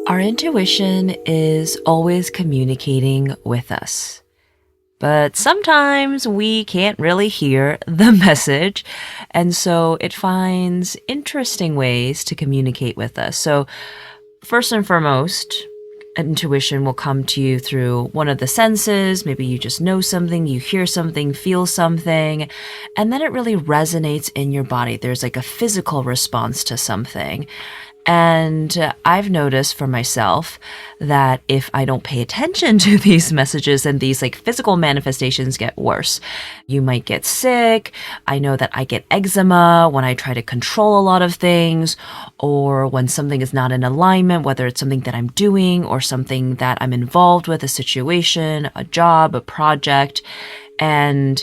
Our intuition is always communicating with us, but sometimes we can't really hear the message, and so it finds interesting ways to communicate with us. So, first and foremost, intuition will come to you through one of the senses. Maybe you just know something, you hear something, feel something, and then it really resonates in your body. There's like a physical response to something. And I've noticed for myself that if I don't pay attention to these messages, then these like physical manifestations get worse. You might get sick. I know that I get eczema when I try to control a lot of things, or when something is not in alignment, whether it's something that I'm doing or something that I'm involved with, a situation, a job, a project. And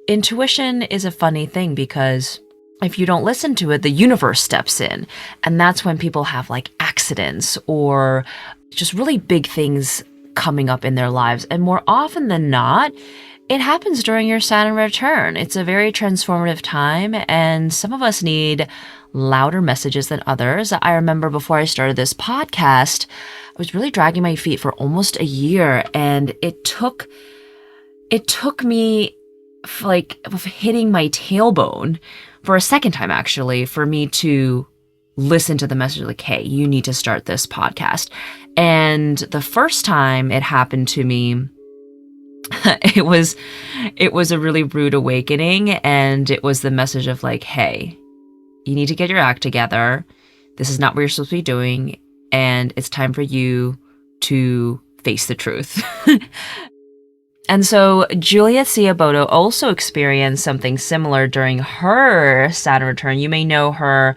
intuition is a funny thing because if you don't listen to it, the universe steps in. And that's when people have like accidents or just really big things coming up in their lives. And more often than not, it happens during your Saturn return. It's a very transformative time, and some of us need louder messages than others. I remember before I started this podcast, I was really dragging my feet for almost a year, and it took me like hitting my tailbone for a second time, actually, for me to listen to the message like, hey, you need to start this podcast. And the first time it happened to me, it was a really rude awakening. And it was the message of like, hey, you need to get your act together. This is not what you're supposed to be doing. And it's time for you to face the truth. And so Juliet C. Obodo also experienced something similar during her Saturn return. You may know her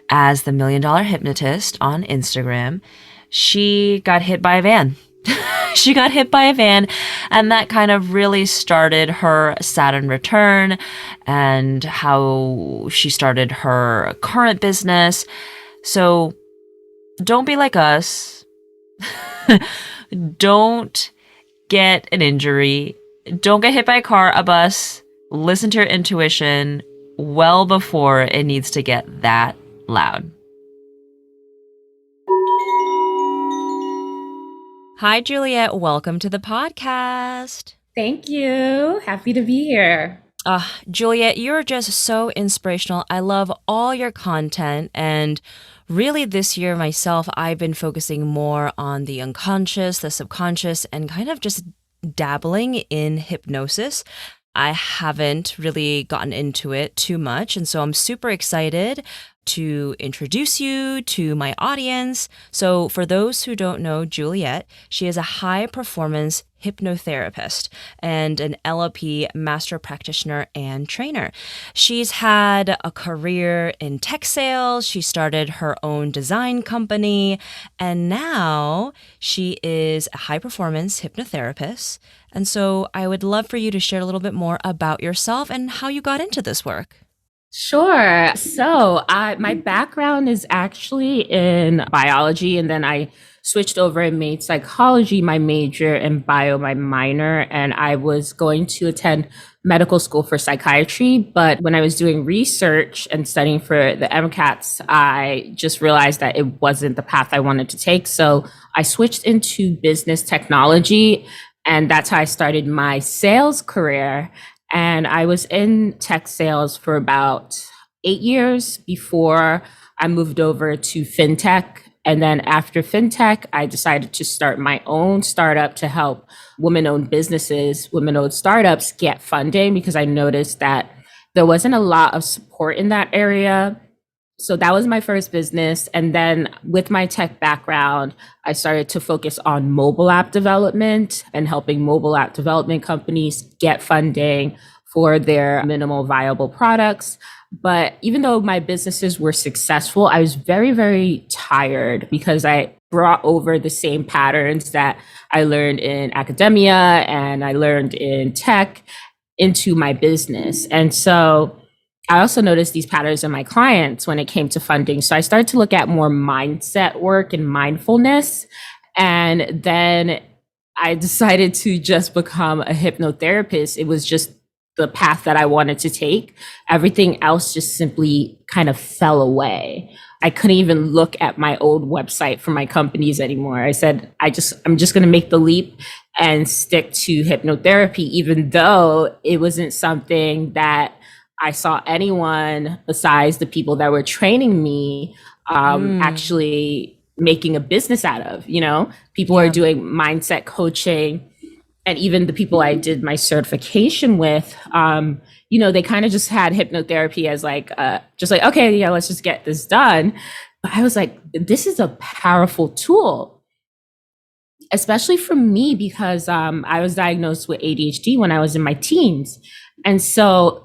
as the Million Dollar Hypnotist on Instagram. She got hit by a van. She got hit by a van, and that kind of really started her Saturn return and how she started her current business. So don't be like us. Don't get an injury. Don't get hit by a car, a bus. Listen to your intuition well before it needs to get that loud. Hi, Juliet. Welcome to the podcast. Thank you. Happy to be here. Juliet, you're just so inspirational. I love all your content, and really this year myself, I've been focusing more on the unconscious, the subconscious, and kind of just dabbling in hypnosis. I haven't really gotten into it too much, and so I'm super excited to introduce you to my audience. So for those who don't know Juliet, she is a high-performance hypnotherapist and an LLP master practitioner and trainer. She's had a career in tech sales. She started her own design company, and now she is a high-performance hypnotherapist. And so I would love for you to share a little bit more about yourself and how you got into this work. Sure. So my background is actually in biology, and then I switched over and made psychology my major and bio my minor. And I was going to attend medical school for psychiatry. But when I was doing research and studying for the MCATs, I just realized that it wasn't the path I wanted to take. So I switched into business technology, and that's how I started my sales career. And I was in tech sales for about 8 years before I moved over to fintech. And then after fintech, I decided to start my own startup to help women-owned businesses, women-owned startups get funding, because I noticed that there wasn't a lot of support in that area. So that was my first business. And then with my tech background, I started to focus on mobile app development and helping mobile app development companies get funding for their minimal viable products. But even though my businesses were successful, I was very, very tired because I brought over the same patterns that I learned in academia and I learned in tech into my business. And so I also noticed these patterns in my clients when it came to funding. So I started to look at more mindset work and mindfulness. And then I decided to just become a hypnotherapist. It was just the path that I wanted to take. Everything else just simply kind of fell away. I couldn't even look at my old website for my companies anymore. I said, I'm just going to make the leap and stick to hypnotherapy, even though it wasn't something that I saw anyone besides the people that were training me actually making a business out of. People are doing mindset coaching, and even the people I did my certification with, they kind of just had hypnotherapy as okay, yeah, let's just get this done. But I was like, this is a powerful tool, especially for me, because I was diagnosed with ADHD when I was in my teens. And so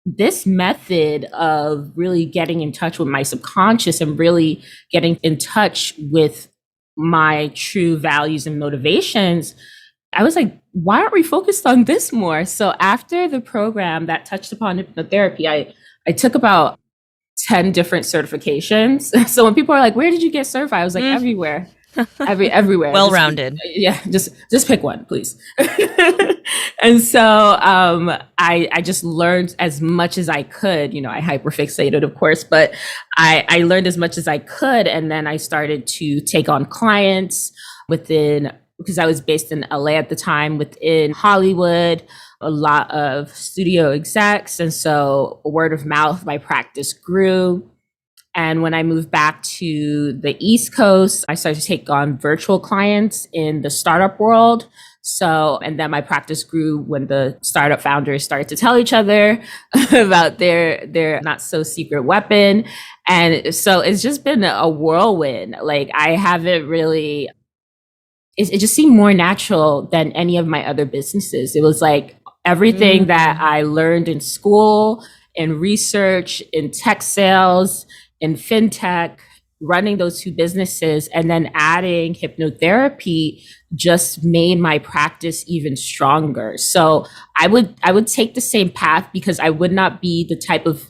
this method of really getting in touch with my subconscious and really getting in touch with my true values and motivations, I was like, why aren't we focused on this more? So after the program that touched upon hypnotherapy, I took about 10 different certifications. So when people are like, where did you get certified? I was like, everywhere. Everywhere. Well-rounded. Just pick one, please. And so I just learned as much as I could. I hyperfixated, of course, but I learned as much as I could. And then I started to take on clients because I was based in LA at the time, within Hollywood, a lot of studio execs. And so word of mouth, my practice grew. And when I moved back to the East Coast, I started to take on virtual clients in the startup world. And then my practice grew when the startup founders started to tell each other about their not so secret weapon. And so it's just been a whirlwind. Like, I haven't really, it just seemed more natural than any of my other businesses. It was like everything that I learned in school, in research, in tech sales, in fintech, running those two businesses, and then adding hypnotherapy just made my practice even stronger. So I would take the same path, because I would not be the type of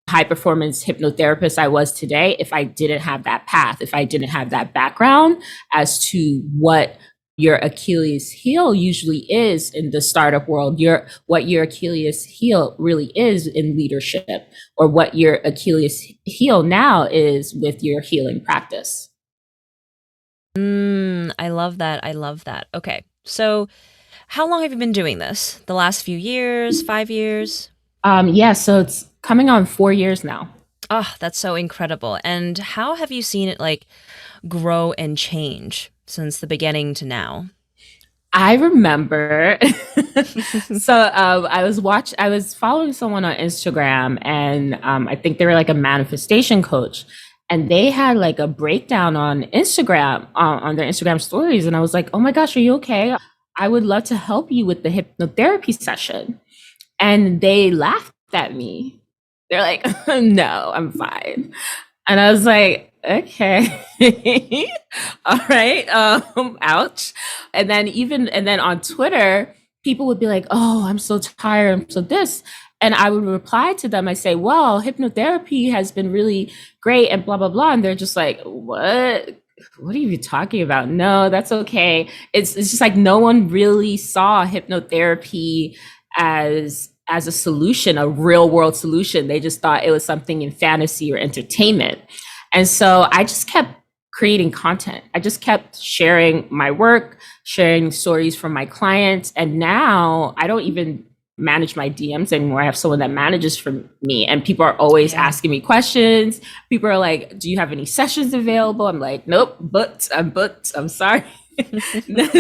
high performance hypnotherapist I was today if I didn't have that path, if I didn't have that background as to what your Achilles heel usually is in the startup world, what your Achilles heel really is in leadership, or what your Achilles heel now is with your healing practice. I love that. I love that. Okay. So how long have you been doing this? The last few years, 5 years? So it's coming on 4 years now. Oh, that's so incredible. And how have you seen it grow and change since the beginning to now? I remember. So I was following someone on Instagram, and I think they were like a manifestation coach, and they had like a breakdown on Instagram, on their Instagram stories. And I was like, oh my gosh, are you okay? I would love to help you with the hypnotherapy session. And they laughed at me. They're like, no, I'm fine. And I was like, okay, all right, ouch. And then on Twitter, people would be like, oh, I'm so tired, I'm so this. And I would reply to them. I say, well, hypnotherapy has been really great and blah, blah, blah. And they're just like, what are you talking about? No, that's okay. It's just like no one really saw hypnotherapy as a solution, a real world solution. They just thought it was something in fantasy or entertainment. And so I just kept creating content. I just kept sharing my work, sharing stories from my clients. And now I don't even manage my DMs anymore. I have someone that manages for me, and people are always asking me questions. People are like, do you have any sessions available? I'm like, nope, I'm booked. I'm sorry.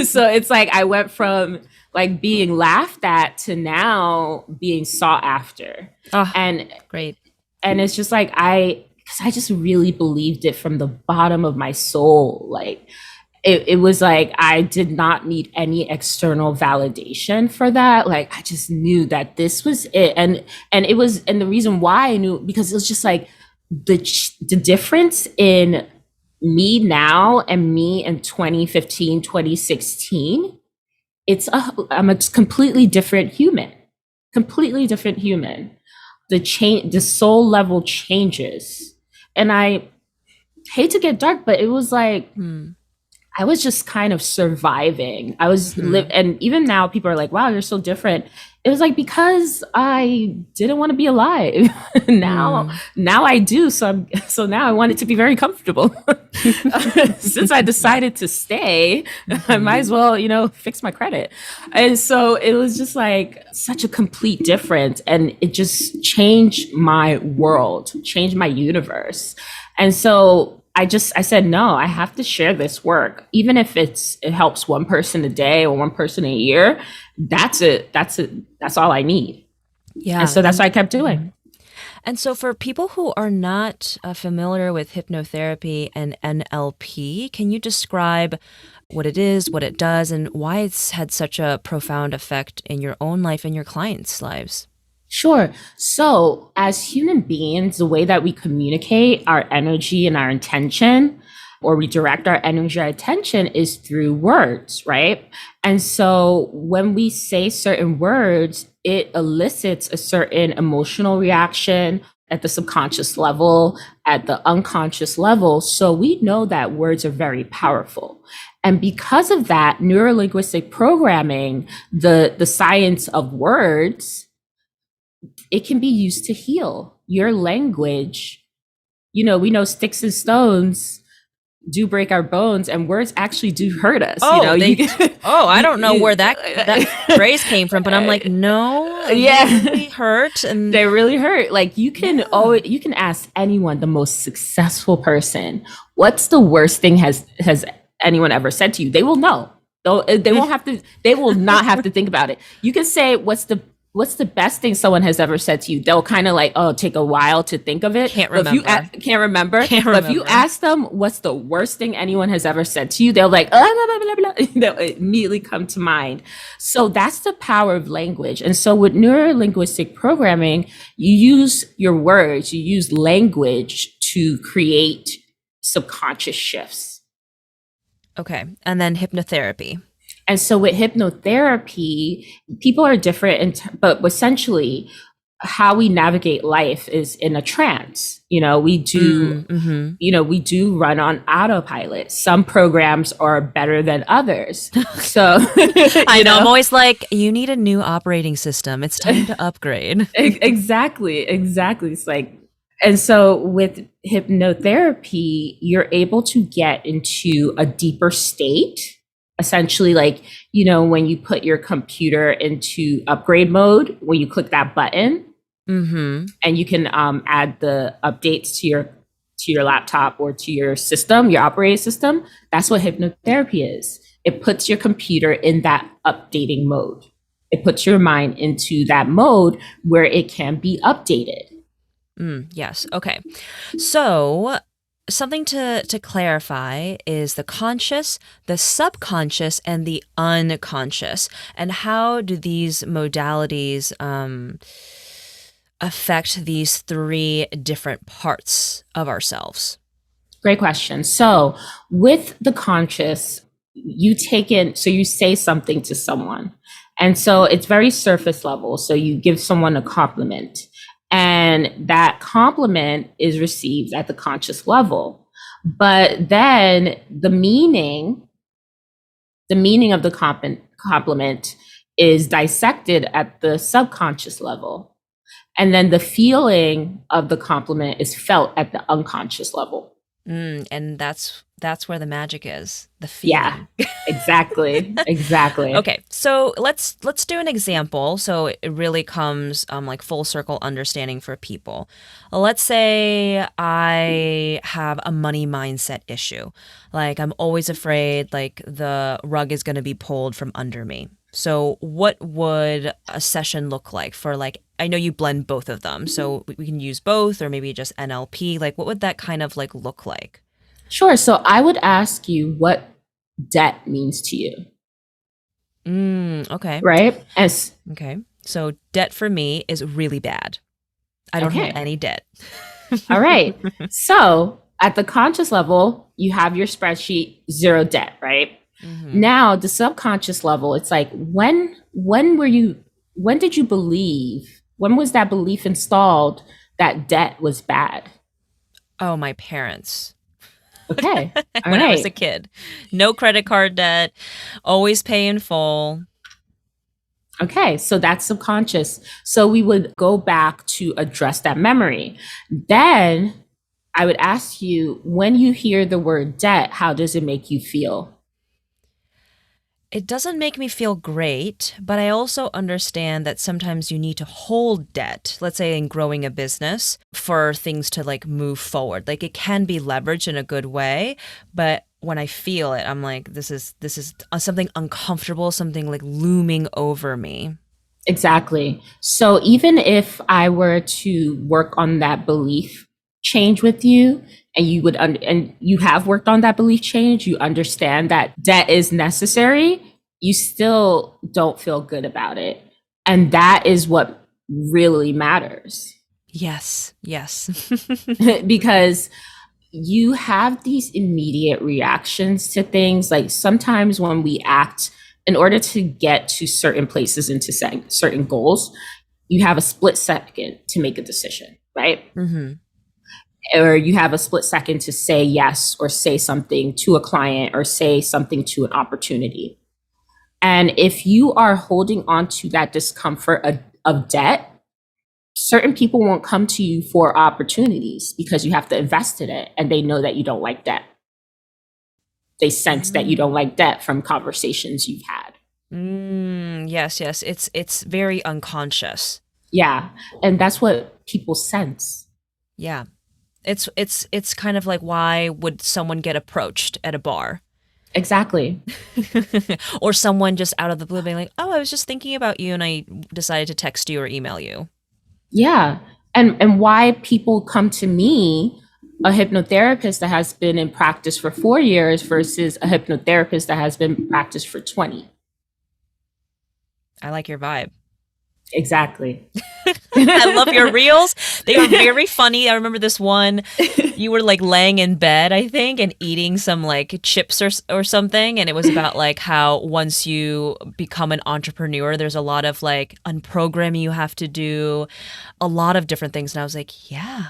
So it's like I went from like being laughed at to now being sought after. Oh, and great. And it's just like because I just really believed it from the bottom of my soul. Like it was like I did not need any external validation for that. Like I just knew that this was it. And the reason why I knew, because it was just like the difference in me now and me in 2015, 2016, I'm a completely different human. The soul level changes. And I hate to get dark, but it was like, I was just kind of surviving. And even now people are like, wow, you're so different. It was like because I didn't want to be alive. now Mm. now I do. So now I want it to be very comfortable. Since I decided to stay, I might as well, fix my credit. And so it was just like such a complete difference. And it just changed my world, changed my universe. And so I said, no, I have to share this work. Even if it helps one person a day or one person a year, that's it. That's all I need. And Yeah. so that's what I kept doing. And so, for people who are not familiar with hypnotherapy and NLP, can you describe what it is, what it does, and why it's had such a profound effect in your own life and your clients' lives? Sure. So, as human beings, the way that we communicate our energy and our intention, or we direct our energy, our attention, is through words, right? And so, when we say certain words, it elicits a certain emotional reaction at the subconscious level, at the unconscious level. So, we know that words are very powerful. And because of that, neurolinguistic programming, the science of words, it can be used to heal your language. We know sticks and stones do break our bones, and words actually do hurt us. Oh, I don't know where that phrase came from, but I'm like, no, yeah, they really hurt, and they really hurt. Like you can ask anyone, the most successful person, what's the worst thing has anyone ever said to you? They will know. They won't have to. They will not have to think about it. You can say, what's the best thing someone has ever said to you? They'll kind of like, take a while to think of it. Can't remember. Can't remember. But if you ask them what's the worst thing anyone has ever said to you, they'll like, blah, blah, blah, blah. They'll immediately come to mind. So that's the power of language. And so with neurolinguistic programming, you use your words, you use language to create subconscious shifts. Okay. And then hypnotherapy. And so with hypnotherapy, people are different, but essentially how we navigate life is in a trance. We do, we do run on autopilot. Some programs are better than others. So I know, I'm always like, you need a new operating system. It's time to upgrade. Exactly. It's like, and so with hypnotherapy, you're able to get into a deeper state. Essentially, like, when you put your computer into upgrade mode, when you click that button, and you can add the updates to your laptop or to your system, your operating system. That's what hypnotherapy is. It puts your computer in that updating mode. It puts your mind into that mode where it can be updated. Yes. Okay. So something to clarify is the conscious, the subconscious, and the unconscious. And how do these modalities affect these three different parts of ourselves? Great question. So with the conscious, you say something to someone. And so it's very surface level. So you give someone a compliment. And that compliment is received at the conscious level. But then the meaning of the compliment is dissected at the subconscious level. And then the feeling of the compliment is felt at the unconscious level. And that's where the magic is, the feeling. Yeah, exactly. Okay, so let's do an example so it really comes like full circle understanding for people. Let's say I have a money mindset issue. Like I'm always afraid like the rug is going to be pulled from under me. So what would a session look like for like, I know you blend both of them, so we can use both or maybe just NLP. Like what would that kind of like look like? Sure. So I would ask you what debt means to you. Okay. Right? Okay. So debt for me is really bad. I don't have any debt. All right. So at the conscious level, you have your spreadsheet, 0 debt, right? Now the subconscious level, it's like when did you believe, when was that belief installed that debt was bad? Oh, my parents. Okay. When I was a kid. No credit card debt, always pay in full. Okay, so that's subconscious. So we would go back to address that memory. Then I would ask you, when you hear the word debt, how does it make you feel? It doesn't make me feel great, but I also understand that sometimes you need to hold debt, let's say in growing a business, for things to like move forward. Like it can be leveraged in a good way, but when I feel it, I'm like, this is something uncomfortable, something like looming over me. Exactly. So even if I were to work on that belief change with you, and and you have worked on that belief change, you understand that debt is necessary, you still don't feel good about it. And that is what really matters. Yes, yes. Because you have these immediate reactions to things. Like sometimes when we act in order to get to certain places and to set certain goals, you have a split second to make a decision, right? hmm Or you have a split second to say yes or say something to a client or say something to an opportunity. And if you are holding on to that discomfort of debt, certain people won't come to you for opportunities because you have to invest in it and they know that you don't like debt. They sense that you don't like debt from conversations you've had. Yes, yes. It's very unconscious. Yeah. And that's what people sense. Yeah. It's kind of like, why would someone get approached at a bar? Exactly. Or someone just out of the blue being like, "Oh, I was just thinking about you and I decided to text you or email you." Yeah. And why people come to me, a hypnotherapist that has been in practice for 4 years versus a hypnotherapist that has been in practice for 20. I like your vibe. Exactly. I love your reels. They were very funny. I remember this one. You were like laying in bed, I think, and eating some like chips or something. And it was about like how once you become an entrepreneur, there's a lot of like unprogramming you have to do, a lot of different things. And I was like, yeah,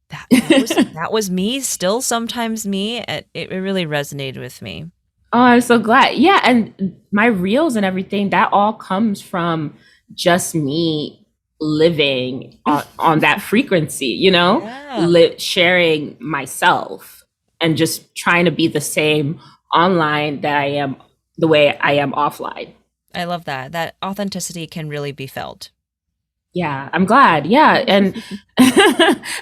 that was me. Still sometimes me. It really resonated with me. Oh, I'm so glad. Yeah, and my reels and everything, that all comes from just me living on that frequency, Yeah. sharing myself and just trying to be the same online that I am the way I am offline. I love that. That authenticity can really be felt. Yeah, I'm glad. Yeah. And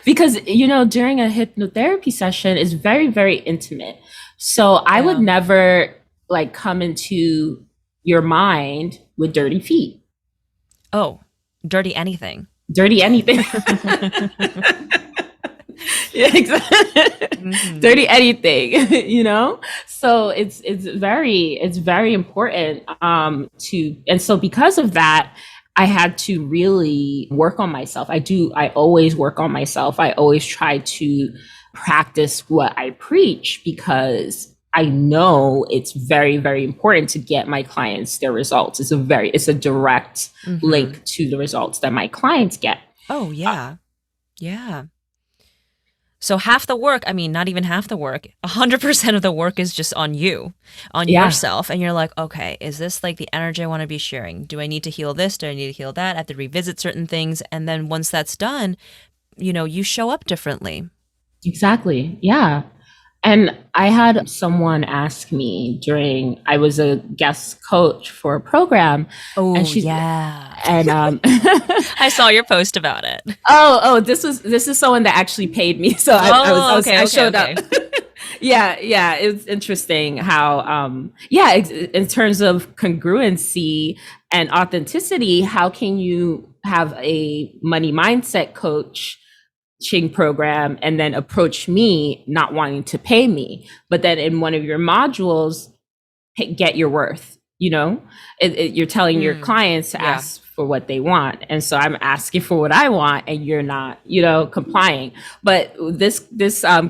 because, during a hypnotherapy session is very, very intimate. So I would Yeah. never like come into your mind with dirty feet, Oh, dirty anything. dirty anything. Yeah, exactly. hmm Dirty anything, So it's very important and so because of that, I had to really work on myself. I always work on myself. I always try to practice what I preach because I know it's very, very important to get my clients their results. It's a direct hmm link to the results that my clients get. Oh, yeah. Yeah. So half the work, I mean, not even half the work, 100% of the work is just on you, on Yeah. yourself. And you're like, okay, is this like the energy I want to be sharing? Do I need to heal this? Do I need to heal that? I have to revisit certain things. And then once that's done, you show up differently. Exactly. Yeah. And I had someone ask me I was a guest coach for a program, and Oh, she's yeah. and I saw your post about it. this is someone that actually paid me, so Oh, okay, I okay, showed up. okay. Yeah, it was interesting how in terms of congruency and authenticity, how can you have a money mindset coach program and then approach me not wanting to pay me, but then in one of your modules get your worth, you're telling your Mm, clients to yeah. ask for what they want, and so I'm asking for what I want and you're not complying. But this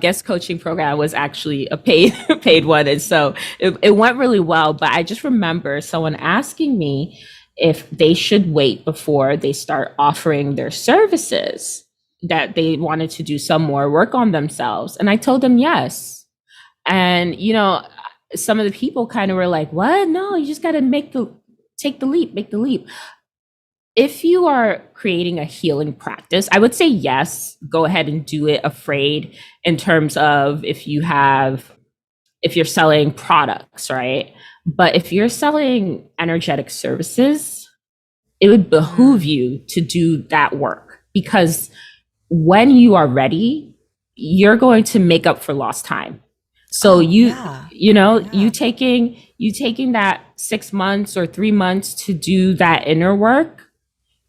guest coaching program was actually a paid paid one, and so it went really well. But I just remember someone asking me if they should wait before they start offering their services, that they wanted to do some more work on themselves, and I told them yes. And some of the people kind of were like, what? No, you just got to take the leap, make the leap. If you are creating a healing practice, I would say yes, go ahead and do it afraid in terms of if you're selling products, right? But if you're selling energetic services, it would behoove you to do that work, because when you are ready, you're going to make up for lost time. So you taking that 6 months or 3 months to do that inner work,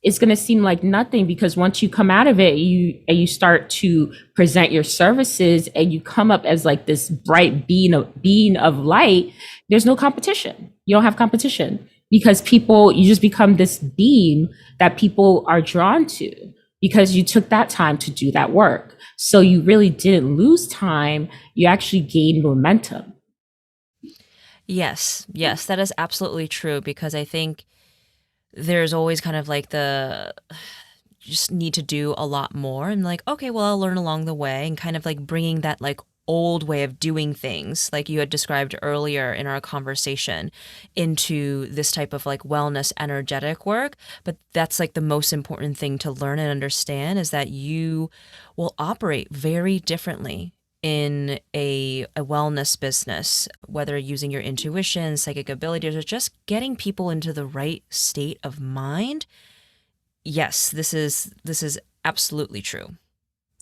it's going to seem like nothing, because once you come out of it, you start to present your services and you come up as like this bright being of light. There's no competition. You don't have competition, because you just become this beam that people are drawn to, because you took that time to do that work. So you really didn't lose time. You actually gained momentum. Yes, that is absolutely true, because I think there's always kind of like just need to do a lot more, and like, okay, well, I'll learn along the way, and kind of like bringing that like old way of doing things, like you had described earlier in our conversation, into this type of like wellness energetic work. But that's like the most important thing to learn and understand, is that you will operate very differently in a wellness business, whether using your intuition, psychic abilities, or just getting people into the right state of mind. Yes, this is absolutely true.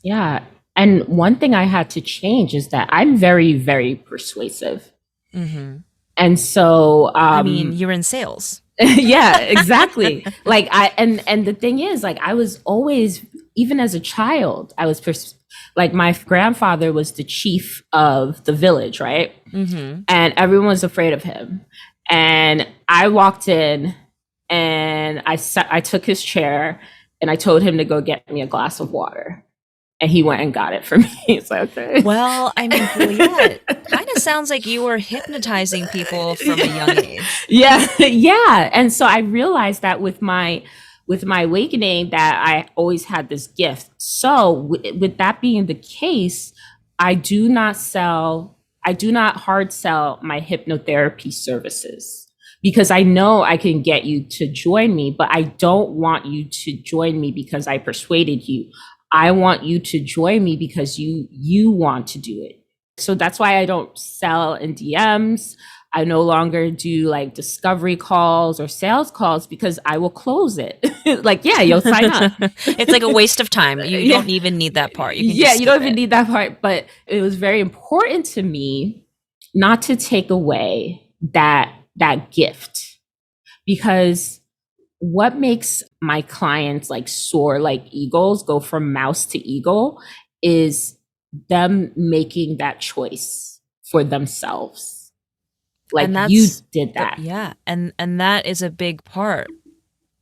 Yeah. And one thing I had to change is that I'm very, very persuasive. Mm-hmm. And so, I mean, you're in sales. Yeah, exactly. And the thing is, like, I was always, even as a child, like my grandfather was the chief of the village, right? Mm-hmm. And everyone was afraid of him. And I walked in and I took his chair and I told him to go get me a glass of water. And he went and got it for me. It's like, okay. Well, I mean, Juliet, kind of sounds like you were hypnotizing people from a young age. Yeah. And so I realized that with my awakening, that I always had this gift. So with that being the case, I do not hard sell my hypnotherapy services, because I know I can get you to join me, but I don't want you to join me because I persuaded you. I want you to join me because you want to do it. So that's why I don't sell in DMs. I no longer do like discovery calls or sales calls, because I will close it. Like, yeah, you'll sign up. It's like a waste of time. You don't even need that part. You don't even need that part. But it was very important to me not to take away that gift, because what makes my clients like soar like eagles, go from mouse to eagle, is them making that choice for themselves. Like, you did that. Yeah. And that is a big part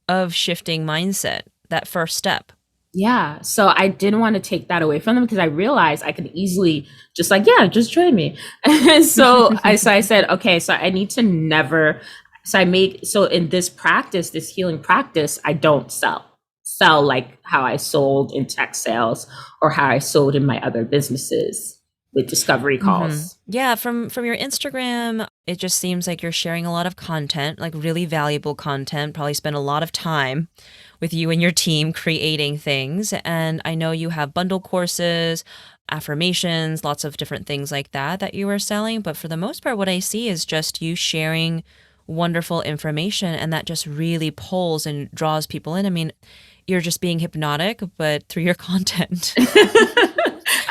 of shifting mindset, that first step. Yeah. So I didn't want to take that away from them, because I realized I could easily just like, yeah, just join me. And so I said, okay, so I need to never. So in this practice, this healing practice, I don't sell like how I sold in tech sales or how I sold in my other businesses with discovery calls. Mm-hmm. Yeah. From your Instagram, it just seems like you're sharing a lot of content, like really valuable content, probably spend a lot of time with you and your team creating things. And I know you have bundle courses, affirmations, lots of different things like that you are selling. But for the most part, what I see is just you sharing wonderful information, and that just really pulls and draws people in. I mean, you're just being hypnotic, but through your content.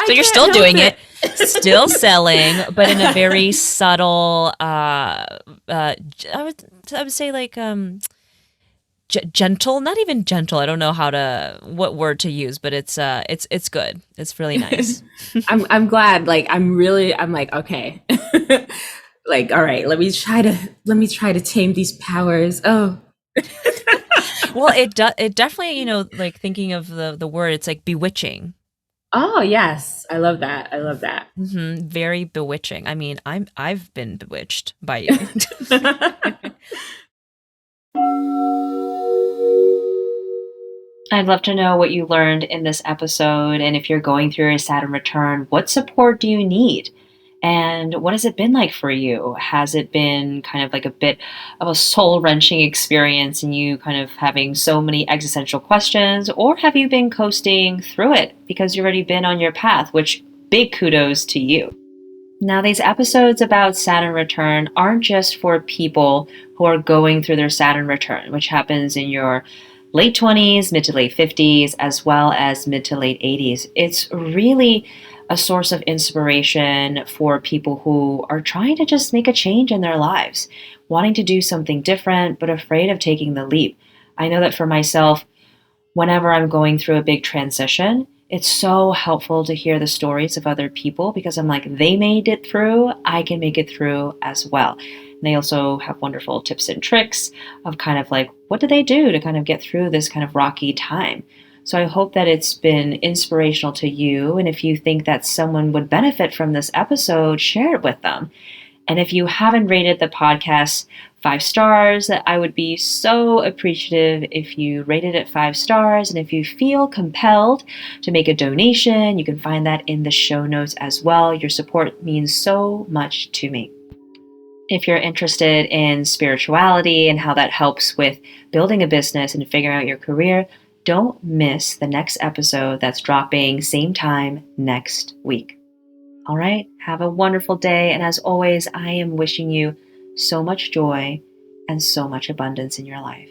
So you're still doing it, still selling, but in a very subtle, I would say like gentle, not even gentle. I don't know what word to use, but it's good. It's really nice. I'm glad. Like, I'm like, okay. Like, all right, let me try to tame these powers. Oh. Well, it definitely, like thinking of the word, it's like bewitching. Oh, yes. I love that. Mm-hmm. Very bewitching. I mean, I've been bewitched by you. I'd love to know what you learned in this episode, and if you're going through a Saturn return, what support do you need? And what has it been like for you? Has it been kind of like a bit of a soul wrenching experience and you kind of having so many existential questions? Or have you been coasting through it because you've already been on your path, which big kudos to you. Now, these episodes about Saturn return aren't just for people who are going through their Saturn return, which happens in your late 20s, mid to late 50s, as well as mid to late 80s. It's really a source of inspiration for people who are trying to just make a change in their lives, wanting to do something different, but afraid of taking the leap. I know that for myself, whenever I'm going through a big transition, it's so helpful to hear the stories of other people because I'm like, they made it through, I can make it through as well. And they also have wonderful tips and tricks of kind of like, what do they do to kind of get through this kind of rocky time? So I hope that it's been inspirational to you. And if you think that someone would benefit from this episode, share it with them. And if you haven't rated the podcast 5 stars, I would be so appreciative if you rated it 5 stars. And if you feel compelled to make a donation, you can find that in the show notes as well. Your support means so much to me. If you're interested in spirituality and how that helps with building a business and figuring out your career, don't miss the next episode that's dropping same time next week. All right, have a wonderful day. And as always, I am wishing you so much joy and so much abundance in your life.